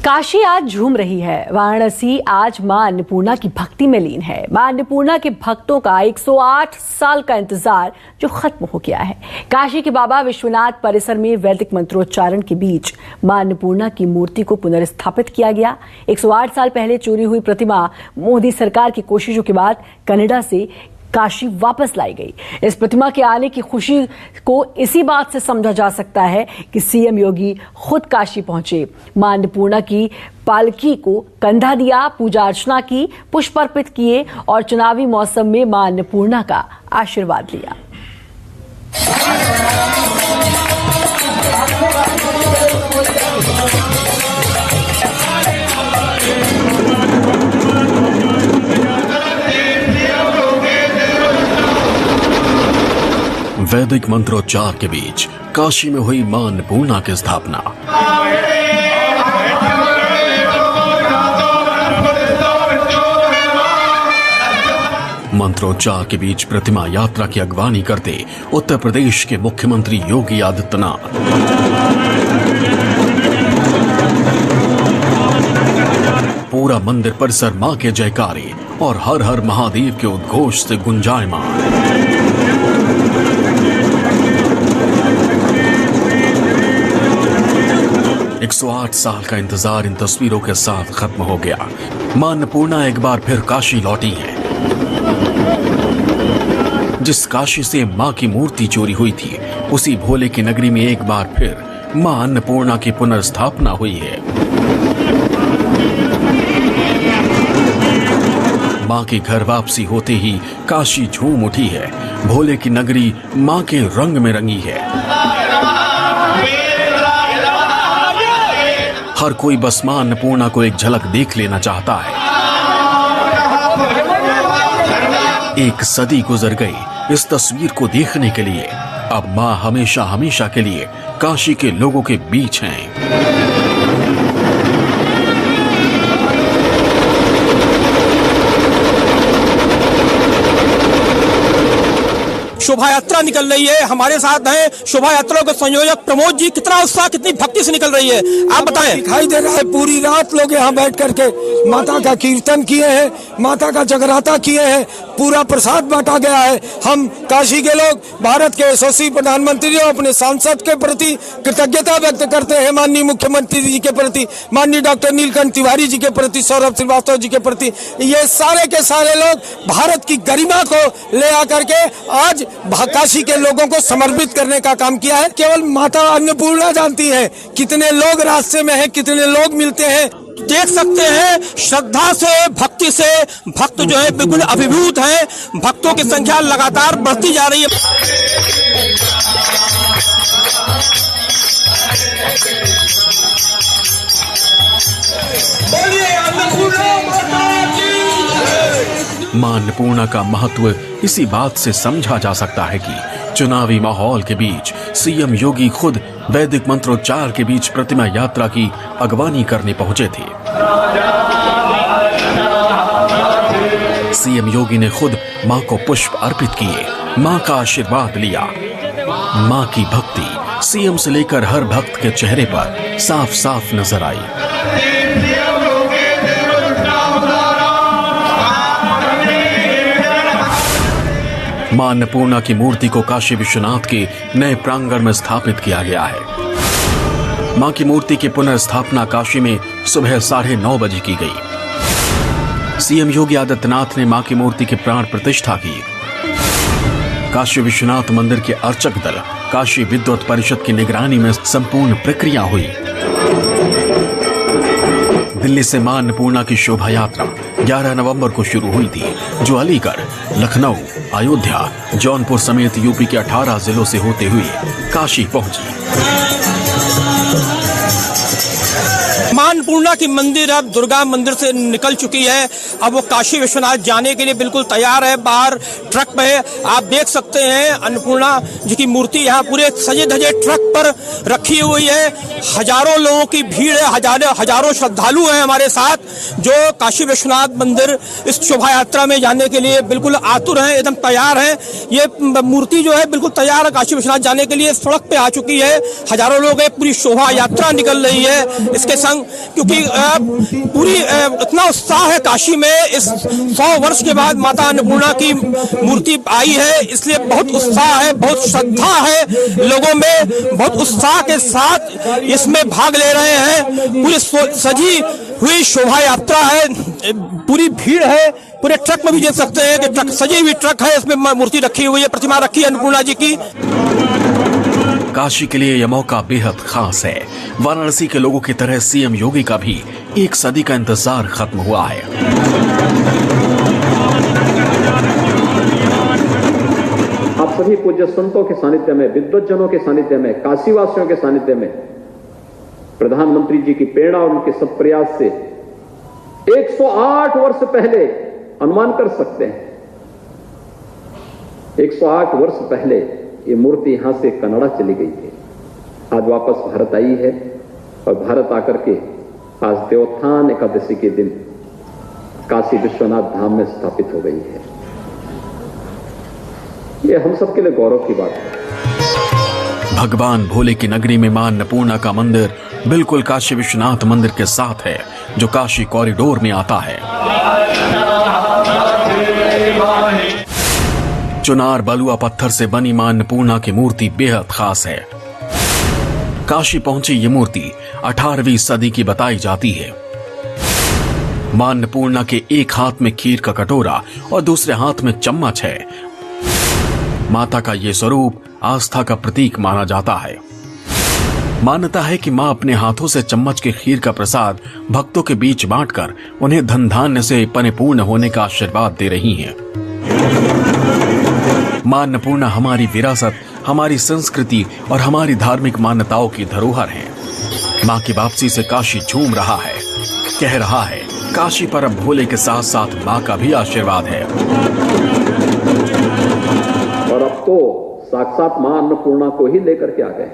काशी आज झूम रही है। वाराणसी आज मां अन्नपूर्णा की भक्ति में लीन है। मां अन्नपूर्णा के भक्तों का 108 साल का इंतजार जो खत्म हो गया है। काशी के बाबा विश्वनाथ परिसर में वैदिक मंत्रोच्चारण के बीच मां अन्नपूर्णा की मूर्ति को पुनर्स्थापित किया गया। 108 साल पहले चोरी हुई प्रतिमा मोदी सरकार की कोशिशों के बाद कनाडा से काशी वापस लाई गई। इस प्रतिमा के आने की खुशी को इसी बात से समझा जा सकता है कि सीएम योगी खुद काशी पहुंचे, मां अन्नपूर्णा की पालकी को कंधा दिया, पूजा अर्चना की, पुष्प अर्पित किए और चुनावी मौसम में मां अन्नपूर्णा का आशीर्वाद लिया। वैदिक मंत्रोच्चार के बीच काशी में हुई मां अन्नपूर्णा की स्थापना। मंत्रोच्चार के बीच प्रतिमा यात्रा की अगवानी करते उत्तर प्रदेश के मुख्यमंत्री योगी आदित्यनाथ। पूरा मंदिर परिसर मां के जयकारे और हर हर महादेव के उद्घोष से गुंजायमान। 108 साल का इंतजार इन तस्वीरों के साथ खत्म हो गया। मां अन्नपूर्णा एक बार फिर काशी लौटी है। जिस काशी से मां की मूर्ति चोरी हुई थी, उसी भोले की नगरी में एक बार फिर मां अन्नपूर्णा की पुनर्स्थापना हुई है। मां की घर वापसी होते ही काशी झूम उठी है। भोले की नगरी मां के रंग में रंगी है। हर कोई बस मां अन्नपूर्णा को एक झलक देख लेना चाहता है। एक सदी गुजर गई इस तस्वीर को देखने के लिए। अब मां हमेशा हमेशा के लिए काशी के लोगों के बीच हैं। शोभा यात्रा निकल रही है। हमारे साथ हैं शोभा यात्रा के संयोजक प्रमोद जी। कितना उत्साह, कितनी भक्ति से निकल रही है, आप बताएं। दिखाई दे रहा है पूरी रात लोग यहाँ बैठ करके माता का कीर्तन किए हैं, माता का जगराता किए हैं, पूरा प्रसाद बांटा गया है। हम काशी के लोग भारत के यशस्वी प्रधानमंत्री और अपने सांसद के प्रति कृतज्ञता व्यक्त करते हैं। माननीय मुख्यमंत्री जी के प्रति, माननीय डॉक्टर नीलकंठ तिवारी जी के प्रति, सौरभ श्रीवास्तव जी के प्रति, ये सारे के सारे लोग भारत की गरिमा को ले आकर के आज काशी के लोगों को समर्पित करने का काम किया है। केवल माता अन्नपूर्णा जानती है कितने लोग रास्ते में हैं, कितने लोग मिलते हैं। देख सकते हैं श्रद्धा से, भक्ति से भक्त जो है बिल्कुल अभिभूत हैं। भक्तों की संख्या लगातार बढ़ती जा रही है। मां अन्नपूर्णा का महत्व इसी बात से समझा जा सकता है कि चुनावी माहौल के बीच सीएम योगी खुद वैदिक मंत्रोच्चार के बीच प्रतिमा यात्रा की अगवानी करने पहुंचे थे। सीएम योगी ने खुद मां को पुष्प अर्पित किए, मां का आशीर्वाद लिया। मां की भक्ति सीएम से लेकर हर भक्त के चेहरे पर साफ साफ नजर आई। मां अन्नपूर्णा की मूर्ति को काशी विश्वनाथ के नए प्रांगण में स्थापित किया गया है। मां की मूर्ति की पुनर्स्थापना काशी में सुबह 9:30 बजे की गई। सीएम योगी आदित्यनाथ ने मां की मूर्ति की प्राण प्रतिष्ठा की। काशी विश्वनाथ मंदिर के अर्चक दल, काशी विद्वत परिषद की निगरानी में संपूर्ण प्रक्रिया हुई। दिल्ली से मां अन्नपूर्णा की शोभा यात्रा 11 नवंबर को शुरू हुई थी, जो अलीगढ़, लखनऊ, अयोध्या, जौनपुर समेत यूपी के 18 जिलों से होते हुए काशी पहुंची। मां अन्नपूर्णा की मंदिर अब दुर्गा मंदिर से निकल चुकी है। अब वो काशी विश्वनाथ जाने के लिए बिल्कुल तैयार है। बाहर ट्रक पे आप देख सकते हैं अन्नपूर्णा जी की मूर्ति यहाँ पूरे सजे धजे ट्रक पर रखी हुई है। हजारों लोगों की भीड़ है, हजारों श्रद्धालु हैं हमारे साथ, जो काशी विश्वनाथ मंदिर इस शोभा यात्रा में जाने के लिए बिल्कुल आतुर हैं, एकदम तैयार हैं। ये मूर्ति जो है बिल्कुल तैयार है काशी विश्वनाथ जाने के लिए, सड़क पे आ चुकी है। हजारों लोग हैं, पूरी शोभा यात्रा निकल रही है। इसके संग क्योंकि पूरी इतना उत्साह है काशी में। इस 100 वर्ष के बाद माता अन्नपूर्णा की मूर्ति आई है, इसलिए बहुत उत्साह है, बहुत श्रद्धा है लोगों में, बहुत उत्साह के साथ इसमें भाग ले रहे हैं। पूरी सजी हुई शोभा यात्रा है, पूरी भीड़ है। पूरे ट्रक में भी देख सकते हैं कि ट्रक सजी हुई ट्रक है, इसमें मूर्ति रखी हुई है, प्रतिमा रखी है अन्नपूर्णा जी की। काशी के लिए यह मौका बेहद खास है। वाराणसी के लोगों की तरह सीएम योगी का भी 1 सदी का इंतजार खत्म हुआ है। आप सभी पूज्य संतों के सानिध्य में, विद्वज्जनों के सानिध्य में, काशीवासियों के सानिध्य में प्रधानमंत्री जी की प्रेरणा और उनके सब प्रयास से 108 वर्ष पहले अनुमान कर सकते हैं, 108 वर्ष पहले ये मूर्ति यहां से कनाडा चली गई थी। आज वापस भारत आई है और भारत आकर के आज देवोत्थान एकादशी के दिन काशी विश्वनाथ धाम में स्थापित हो गई है। ये हम सबके लिए गौरव की बात है। भगवान भोले की नगरी में मां अन्नपूर्णा का मंदिर बिल्कुल काशी विश्वनाथ मंदिर के साथ है, जो काशी कॉरिडोर में आता है। चुनार बलुआ पत्थर से बनी मां अन्नपूर्णा की मूर्ति बेहद खास है। काशी पहुंची ये मूर्ति 18वीं सदी की बताई जाती है। मां अन्नपूर्णा के एक हाथ में खीर का कटोरा और दूसरे हाथ में चम्मच है। माता का ये स्वरूप आस्था का प्रतीक माना जाता है। मान्यता है कि मां अपने हाथों से चम्मच के खीर का प्रसाद भक्तों के बीच बांटकर उन्हें धन धान्य से परिपूर्ण होने का आशीर्वाद दे रही हैं। मां अन्नपूर्णा हमारी विरासत, हमारी संस्कृति और हमारी धार्मिक मान्यताओं की धरोहर है। मां की वापसी से काशी झूम रहा है, कह रहा है काशी पर अब भोले के साथ साथ मां का भी आशीर्वाद है। और अब तो साक्षात मां अन्नपूर्णा को ही लेकर के आ गए।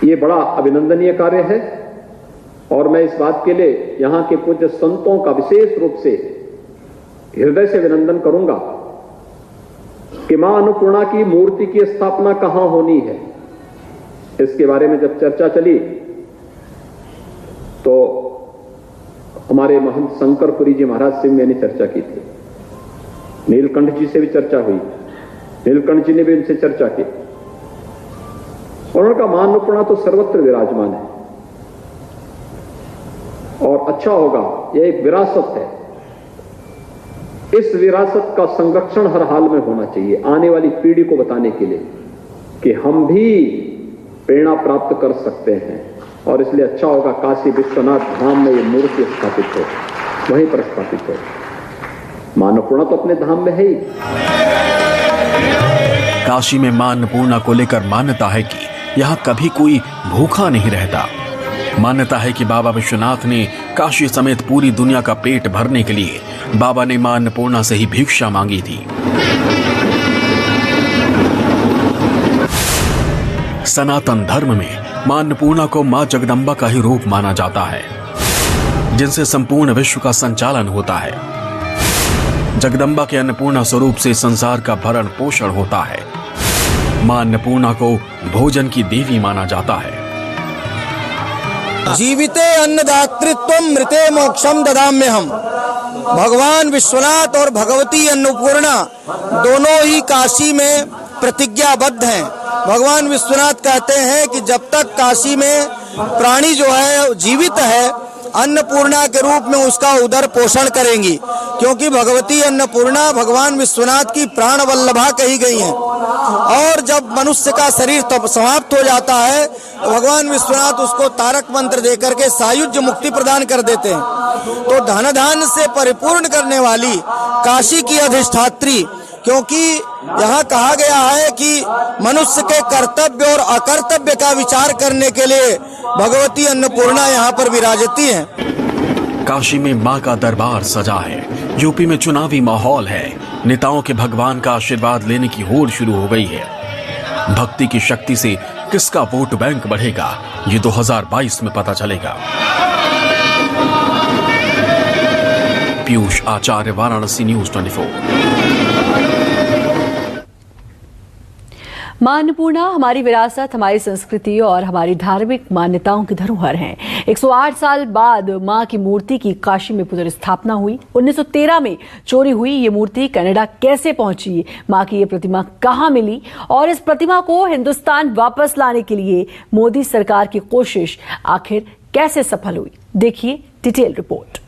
ये बड़ा अभिनंदनीय कार्य है और मैं इस बात के लिए यहां के पूज्य संतों का विशेष रूप से हृदय से अभिनंदन करूंगा कि मां अन्नपूर्णा की मूर्ति की स्थापना कहां होनी है। इसके बारे में जब चर्चा चली तो हमारे महंत शंकरपुरी जी महाराज से मैंने चर्चा की थी, नीलकंठ जी से भी चर्चा हुई, नीलकंठ जी ने भी उनसे चर्चा की। उन्होंने कहा मां अन्नपूर्णा तो सर्वत्र विराजमान है और अच्छा होगा, यह एक विरासत है, इस विरासत का संरक्षण हर हाल में होना चाहिए, आने वाली पीढ़ी को बताने के लिए कि हम भी प्रेरणा प्राप्त कर सकते हैं। और इसलिए अच्छा होगा काशी विश्वनाथ धाम में ये मूर्ति स्थापित हो, वहीं पर स्थापित हो। मां अन्नपूर्णा तो अपने धाम में है ही। काशी में मां अन्नपूर्णा को लेकर मान्यता है कि यहाँ कभी कोई भूखा नहीं रहता। मान्यता है कि बाबा विश्वनाथ ने काशी समेत पूरी दुनिया का पेट भरने के लिए बाबा ने मां अन्नपूर्णा से ही भिक्षा मांगी थी। सनातन धर्म में मां अन्नपूर्णा को मां जगदम्बा का ही रूप माना जाता है, जिनसे संपूर्ण विश्व का संचालन होता है। जगदम्बा के अन्नपूर्णा स्वरूप से संसार का भरण पोषण होता है। मां अन्नपूर्णा को भोजन की देवी माना जाता है। जीविते अन्नदातृत्वम मृते मोक्षम ददाम्यहम। भगवान विश्वनाथ और भगवती अन्नपूर्णा दोनों ही काशी में प्रतिज्ञाबद्ध हैं। भगवान विश्वनाथ कहते हैं कि जब तक काशी में प्राणी जो है जीवित है, अन्नपूर्णा के रूप में उसका उदर पोषण करेंगी, क्योंकि भगवती अन्नपूर्णा भगवान विश्वनाथ की प्राण वल्लभा कही गई हैं। और जब मनुष्य का शरीर समाप्त हो जाता है तो भगवान विश्वनाथ उसको तारक मंत्र देकर के सायुज्य मुक्ति प्रदान कर देते हैं। तो धन धान्य से परिपूर्ण करने वाली काशी की अधिष्ठात्री, क्योंकि यहाँ कहा गया है कि मनुष्य के कर्तव्य और अकर्तव्य का विचार करने के लिए भगवती अन्नपूर्णा यहाँ पर विराजती हैं। काशी में मां का दरबार सजा है। यूपी में चुनावी माहौल है। नेताओं के भगवान का आशीर्वाद लेने की होड़ शुरू हो गई है। भक्ति की शक्ति से किसका वोट बैंक बढ़ेगा, ये 2022 में पता चलेगा। पीयूष आचार्य, वाराणसी, न्यूज़ 24। मां अन्नपूर्णा हमारी विरासत, हमारी संस्कृति और हमारी धार्मिक मान्यताओं की धरोहर हैं। 108 साल बाद मां की मूर्ति की काशी में पुनर्स्थापना हुई। 1913 में चोरी हुई ये मूर्ति कनाडा कैसे पहुंची, मां की ये प्रतिमा कहां मिली और इस प्रतिमा को हिंदुस्तान वापस लाने के लिए मोदी सरकार की कोशिश आखिर कैसे सफल हुई, देखिए डिटेल रिपोर्ट।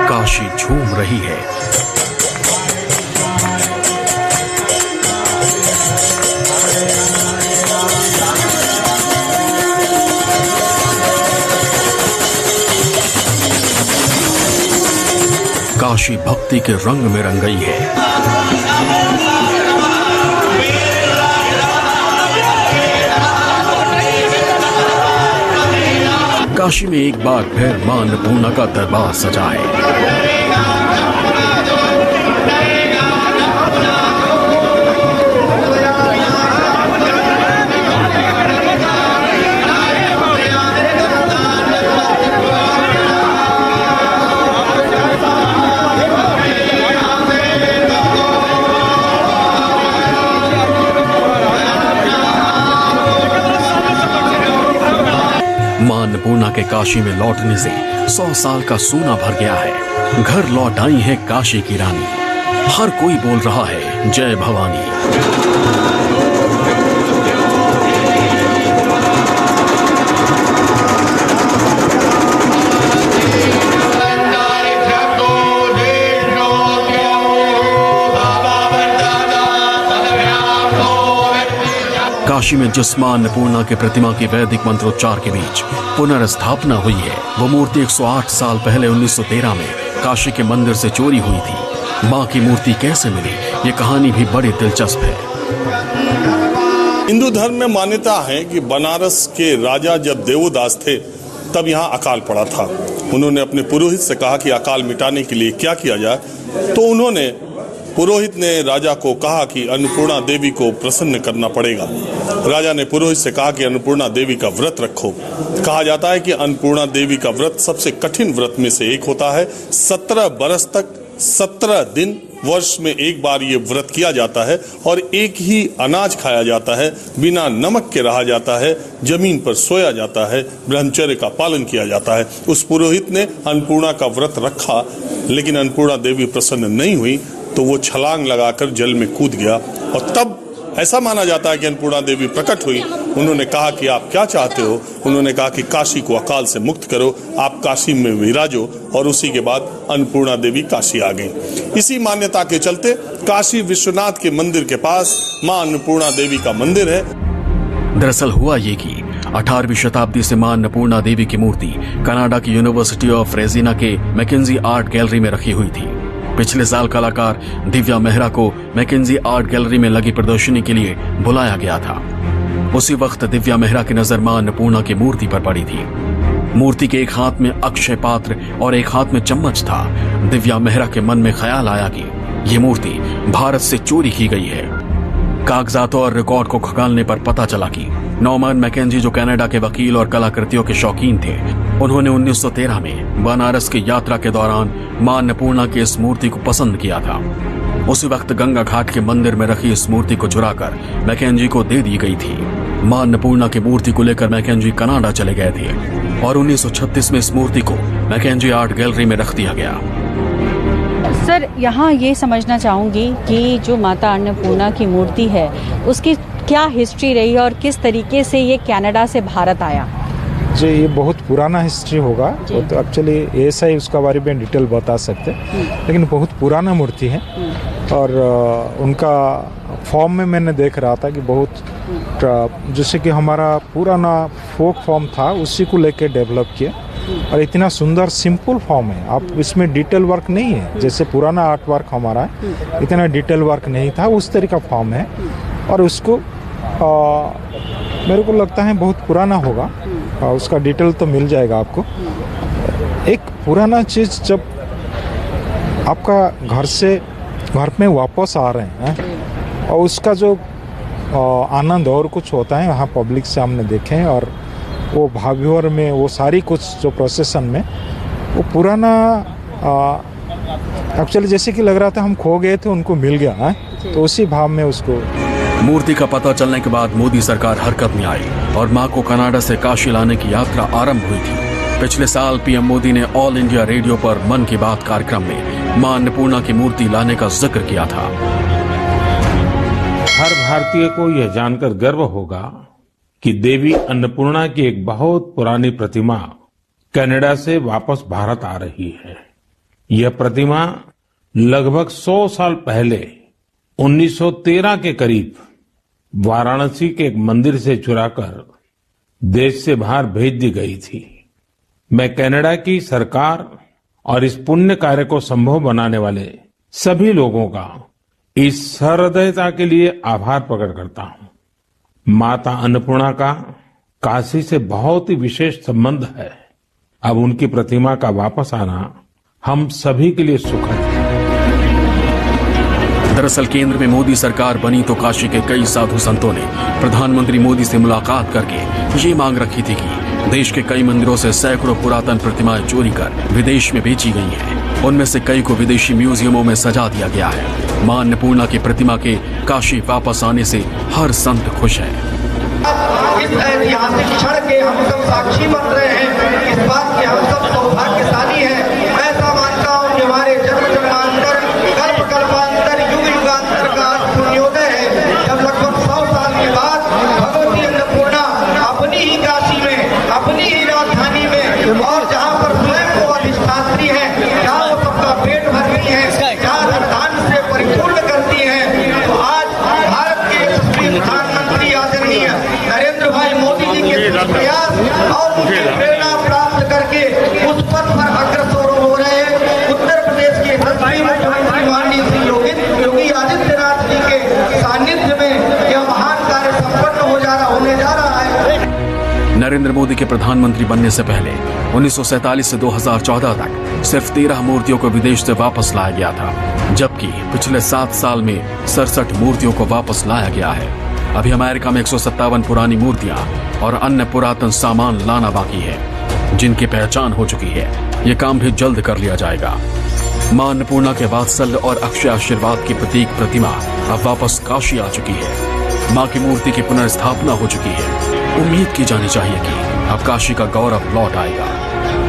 काशी झूम रही है। काशी भक्ति के रंग में रंग गई है। काशी में एक बार फिर मां अन्नपूर्णा का दरबार सजा है। मां अन्नपूर्णा के काशी में लौटने से 100 साल का सूना भर गया है। घर लौट आई है काशी की रानी। हर कोई बोल रहा है जय भवानी। काशी में जिस मां अन्नपूर्णा की प्रतिमा की वैदिक मंत्रोच्चार के बीच पुनर्स्थापना हुई है, वो मूर्ति 108 साल पहले 1913 में काशी के मंदिर से चोरी हुई थी। मां की मूर्ति कैसे मिली, ये कहानी भी बड़ी दिलचस्प है। हिंदू धर्म में मान्यता है कि बनारस के राजा जब देवोदास थे तब यहाँ अकाल पड़ा था। उन्होंने अपने पुरोहित से कहा कि अकाल मिटाने के लिए क्या किया जाए, तो पुरोहित ने राजा को कहा कि अन्नपूर्णा देवी को प्रसन्न करना पड़ेगा। राजा ने पुरोहित से कहा कि अन्नपूर्णा देवी का व्रत रखो। कहा जाता है कि अन्नपूर्णा देवी का व्रत सबसे कठिन व्रत में से एक होता है। 17 बरस तक 17 दिन वर्ष में एक बार ये व्रत किया जाता है और एक ही अनाज खाया जाता है, बिना नमक के रहा जाता है, जमीन पर सोया जाता है, ब्रह्मचर्य का पालन किया जाता है। उस पुरोहित ने अन्नपूर्णा का व्रत रखा, लेकिन अन्नपूर्णा देवी प्रसन्न नहीं हुई तो वो छलांग लगाकर जल में कूद गया और तब ऐसा माना जाता है कि अन्नपूर्णा देवी प्रकट हुई। उन्होंने कहा कि आप क्या चाहते हो? उन्होंने कहा कि काशी को अकाल से मुक्त करो, आप काशी में विराजो, और उसी के बाद अन्नपूर्णा देवी काशी आ गई। इसी मान्यता के चलते काशी विश्वनाथ के मंदिर के पास मां अन्नपूर्णा देवी का मंदिर है। दरअसल हुआ ये कि 18वीं शताब्दी से मां अन्नपूर्णा देवी की मूर्ति कनाडा की यूनिवर्सिटी ऑफ रेजिना के मैकेंजी आर्ट गैलरी में रखी हुई थी। पिछले साल कलाकार दिव्या मेहरा को मैकेंजी आर्ट गैलरी में लगी प्रदर्शनी के लिए बुलाया गया था। उसी वक्त दिव्या मेहरा की नजर मां अन्नपूर्णा की मूर्ति पर पड़ी थी। मूर्ति के एक हाथ में अक्षय पात्र और एक हाथ में चम्मच था। दिव्या मेहरा के मन में ख्याल आया कि ये मूर्ति भारत से चोरी की गई है। कागजातों और रिकॉर्ड को खंगालने पर पता चला कि नॉर्मन मैकेंजी, जो कनाडा के वकील और कलाकृतियों के शौकीन थे, उन्होंने 1913 में बनारस की यात्रा के दौरान मां अन्नपूर्णा की इस मूर्ति को पसंद किया था। उसी वक्त गंगा घाट के मंदिर में रखी इस मूर्ति को चुराकर मैकेंजी को दे दी गई थी। मां अन्नपूर्णा की मूर्ति को लेकर मैकेंजी कनाडा चले गए थे और 1936 में इस मूर्ति को मैकेंजी आर्ट गैलरी में रख दिया गया। सर, यहाँ ये समझना चाहूँगी कि जो माता अन्नपूर्णा की मूर्ति है उसकी क्या हिस्ट्री रही और किस तरीके से ये कनाडा से भारत आया? जी, ये बहुत पुराना हिस्ट्री होगा, तो एक्चुअली ऐसा ही उसका बारे में डिटेल बता सकते, लेकिन बहुत पुराना मूर्ति है। और उनका फॉर्म में मैंने देख रहा था कि बहुत जैसे कि हमारा पुराना फोक फॉर्म था उसी को लेके डेवलप किया, और इतना सुंदर सिंपल फॉर्म है। आप इसमें डिटेल वर्क नहीं है, जैसे पुराना आर्ट वर्क हमारा है, इतना डिटेल वर्क नहीं था, उस तरह का फॉर्म है। और उसको मेरे को लगता है बहुत पुराना होगा, उसका डिटेल तो मिल जाएगा आपको। एक पुराना चीज़ जब आपका घर में वापस आ रहे हैं और उसका जो आनंद और कुछ होता है, वहाँ पब्लिक से हमने देखे हैं, और वो भाव्योर में वो सारी कुछ जो प्रोसेसन में वो पुराना एक्चुअली जैसे कि लग रहा था हम खो गए थे, उनको मिल गया है, तो उसी भाव में उसको। मूर्ति का पता चलने के बाद मोदी सरकार हरकत में आई और मां को कनाडा से काशी लाने की यात्रा आरंभ हुई थी। पिछले साल पीएम मोदी ने ऑल इंडिया रेडियो पर मन की बात कार्यक्रम में मां अन्नपूर्णा की मूर्ति लाने का जिक्र किया था। हर भारतीय को यह जानकर गर्व होगा कि देवी अन्नपूर्णा की एक बहुत पुरानी प्रतिमा कनाडा से वापस भारत आ रही है। यह प्रतिमा लगभग 100 साल पहले 1913 के करीब वाराणसी के एक मंदिर से चुराकर देश से बाहर भेज दी गई थी। मैं कनाडा की सरकार और इस पुण्य कार्य को संभव बनाने वाले सभी लोगों का इस सहृदयता के लिए आभार प्रकट करता हूं। माता अन्नपूर्णा का काशी से बहुत ही विशेष संबंध है। अब उनकी प्रतिमा का वापस आना हम सभी के लिए सुखद है। दरअसल केंद्र में मोदी सरकार बनी तो काशी के कई साधु संतों ने प्रधानमंत्री मोदी से मुलाकात करके ये मांग रखी थी कि देश के कई मंदिरों से सैकड़ों पुरातन प्रतिमाएं चोरी कर विदेश में बेची गई हैं। उनमें से कई को विदेशी म्यूजियमों में सजा दिया गया है। मां अन्नपूर्णा की प्रतिमा के काशी वापस आने से हर संत खुश है। इस ऐतिहासिक क्षण के हम सब साक्षी बन रहे हैं, इस बात के हम सब सौभाग्यशाली हैं। मैं ऐसा मानता हूँ कि हमारे जन्म जन्मांतर कल्प कल्पांतर युग युगांतर का पुण्योदय है, जब लगभग 100 साल के बाद भगवती अन्नपूर्णा अपनी ही काशी में, अपनी ही राजधानी में, और जहाँ पर स्वयं को अधिष्ठात्री है, जहाँ वो सबका पेट भर गई है, जहाँ धन से परिपूर्ण करती है, तो आज भारत के यशस्वी प्रधानमंत्री आदरणीय नरेंद्र भाई मोदी जी के प्रयास और उनकी प्रेरणा प्राप्त करके उस पथ पर अग्रसर हो रहे हैं। उत्तर प्रदेश के यशस्वी मुख्यमंत्री माननीय श्री योगी आदित्यनाथ जी के सानिध्य में यह महान कार्य संपन्न होने जा रहा है। नरेंद्र मोदी के प्रधानमंत्री बनने से पहले 1947 से 2014 तक सिर्फ 13 मूर्तियों को विदेश से वापस लाया गया था, जबकि पिछले 7 साल में 67 मूर्तियों को वापस लाया गया है। अभी अमेरिका में 157 पुरानी मूर्तियां और अन्य पुरातन सामान लाना बाकी है, जिनकी पहचान हो चुकी है। ये काम भी जल्द कर लिया जाएगा। मां अन्नपूर्णा के वात्सल्य और अक्षय आशीर्वाद की प्रतीक प्रतिमा अब वापस काशी आ चुकी है। मां की मूर्ति की पुनर्स्थापना हो चुकी है। उम्मीद की जानी चाहिए कि अब काशी का गौरव लौट आएगा।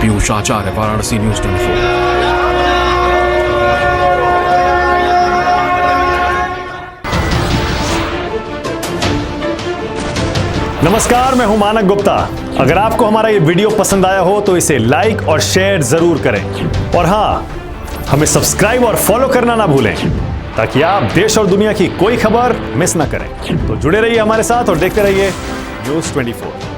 पीयूष आचार्य, वाराणसी, न्यूज़ 24। नमस्कार, मैं हूं मानक गुप्ता। अगर आपको हमारा ये वीडियो पसंद आया हो तो इसे लाइक और शेयर जरूर करें, और हाँ, हमें सब्सक्राइब और फॉलो करना ना भूलें ताकि आप देश और दुनिया की कोई खबर मिस ना करें। तो जुड़े रहिए हमारे साथ और देखते रहिए न्यूज़ 24।